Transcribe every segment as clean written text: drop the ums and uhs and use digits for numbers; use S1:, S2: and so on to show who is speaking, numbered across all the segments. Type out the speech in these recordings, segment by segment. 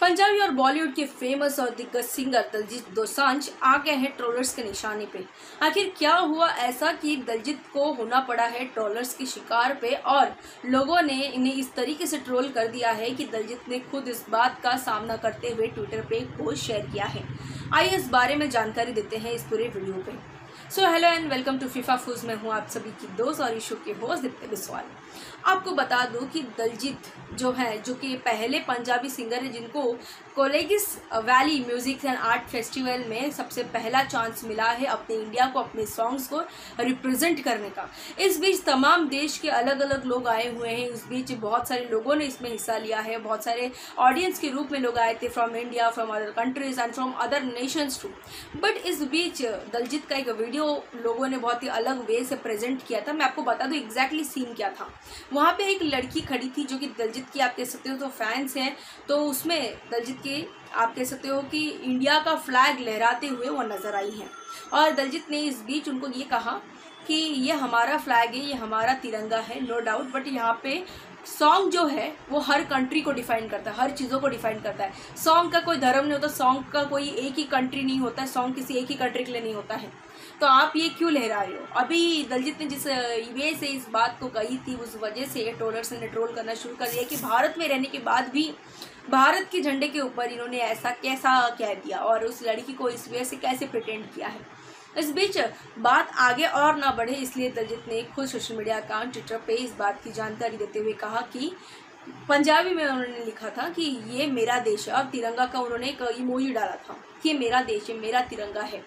S1: पंजाबी और बॉलीवुड के फेमस और दिग्गज सिंगर दलजीत दोसांझ आ गए हैं ट्रोलर्स के निशाने पे। आखिर क्या हुआ ऐसा कि दलजीत को होना पड़ा है ट्रोलर्स के शिकार पे और लोगों ने इन्हें इस तरीके से ट्रोल कर दिया है कि दलजीत ने खुद इस बात का सामना करते हुए ट्विटर पे एक पोस्ट शेयर किया है। आइए इस बारे में जानकारी देते हैं इस पूरे वीडियो पे। So hello and welcome to FIFA फूज। मैं हूँ आप सभी की दोस्त और इस शो के होस्ट दीप्ति बिस्वाल। आपको बता दूं कि दलजीत जो कि पहले पंजाबी सिंगर है जिनको कोलेगिस valley music and art festival में सबसे पहला चांस मिला है अपने इंडिया को, अपने सॉन्ग्स को रिप्रेजेंट करने का। इस बीच तमाम देश के अलग अलग लोग आए हुए हैं। इस बीच बहुत सारे लोगों ने इसमें हिस्सा लिया है। बहुत सारे ऑडियंस के रूप में लोग आए थे from India, from other countries and from other nations too. But इस बीच दलजीत का एक वीडियो लोगों ने बहुत ही अलग वे से प्रेजेंट किया था। मैं आपको बता दूं एग्जैक्टली सीन क्या था। वहाँ पे एक लड़की खड़ी थी जो कि दलजीत की आप कह सकते हो तो फैंस हैं। तो उसमें दलजीत की आप कह सकते हो कि इंडिया का फ्लैग लहराते हुए वो नज़र आई हैं और दलजीत ने इस बीच उनको ये कहा कि ये हमारा फ्लैग है, ये हमारा तिरंगा है, नो डाउट। बट यहाँ पे सॉन्ग जो है वो हर कंट्री को डिफाइन करता है, हर चीज़ों को डिफाइन करता है। सॉन्ग का कोई धर्म नहीं होता, सॉन्ग का कोई एक ही कंट्री नहीं होता है, सॉन्ग किसी एक ही कंट्री के लिए नहीं होता है। तो आप ये क्यों लहरा रहे हो? अभी दलजीत ने जिस वे से इस बात को कही थी उस वजह से ट्रोलर्स ने ट्रोल करना शुरू कर दिया कि भारत में रहने के बाद भी भारत के झंडे के ऊपर इन्होंने ऐसा कैसा कह दिया और उस लड़की को इस वे से कैसे प्रिटेंड किया है। इस बीच बात आगे और ना बढ़े इसलिए दलजीत ने खुद सोशल मीडिया अकाउंट ट्विटर पे इस बात की जानकारी देते हुए कहा कि पंजाबी में उन्होंने लिखा था कि ये मेरा देश है और तिरंगा का उन्होंने एक इमोजी डाला था कि मेरा देश है, मेरा तिरंगा है।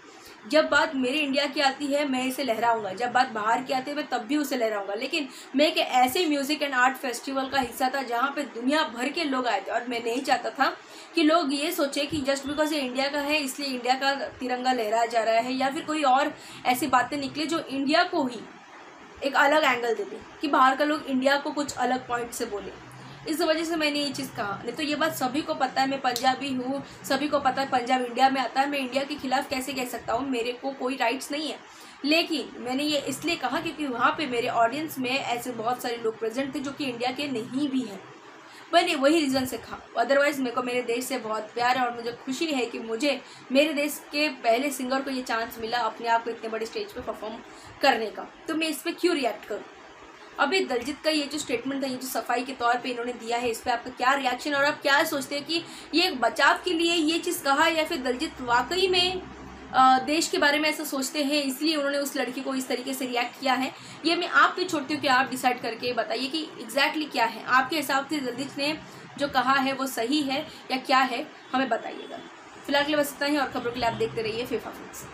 S1: जब बात मेरे इंडिया की आती है मैं इसे लहराऊंगा, जब बात बाहर की आती है मैं तब भी उसे लहराऊंगा। लेकिन मैं एक ऐसे म्यूजिक एंड आर्ट फेस्टिवल का हिस्सा था जहाँ पे दुनिया भर के लोग आए थे और मैं नहीं चाहता था कि लोग ये सोचे कि जस्ट बिकॉज ये इंडिया का है इसलिए इंडिया का तिरंगा लहराया जा रहा है, या फिर कोई और ऐसी बातें निकले जो इंडिया को ही एक अलग एंगल दे दे, कि बाहर का लोग इंडिया को कुछ अलग पॉइंट से बोले। इस वजह से मैंने ये चीज़ कहा। नहीं तो ये बात सभी को पता है, मैं पंजाबी हूँ, सभी को पता है पंजाब इंडिया में आता है। मैं इंडिया के खिलाफ कैसे कह सकता हूँ? मेरे को कोई राइट्स नहीं है। लेकिन मैंने ये इसलिए कहा क्योंकि वहाँ पे मेरे ऑडियंस में ऐसे बहुत सारे लोग प्रेजेंट थे जो कि इंडिया के नहीं भी हैं। मैंने वही रीज़न से कहा। अदरवाइज़ मेरे को मेरे देश से बहुत प्यार है और मुझे खुशी है कि मुझे मेरे देश के पहले सिंगर को ये चांस मिला अपने आप को इतने बड़े स्टेज पे परफॉर्म करने का। तो मैं इस पर क्यों रिएक्ट करूँ? अभी दलजीत का ये जो स्टेटमेंट था, ये जो सफाई के तौर पे इन्होंने दिया है, इस पर आपका क्या रिएक्शन और आप क्या सोचते हैं कि ये एक बचाव के लिए ये चीज़ कहा या फिर दलजीत वाकई में देश के बारे में ऐसा सोचते हैं इसलिए उन्होंने उस लड़की को इस तरीके से रिएक्ट किया है? ये मैं आप पे छोड़ती हूँ कि आप डिसाइड करके बताइए कि एग्जैक्टली क्या है आपके हिसाब से दलजीत ने जो कहा है वो सही है या क्या है, हमें बताइएगा। फिलहाल के लिए बस इतना ही और खबरों के लिए आप देखते रहिए फीफा फूज।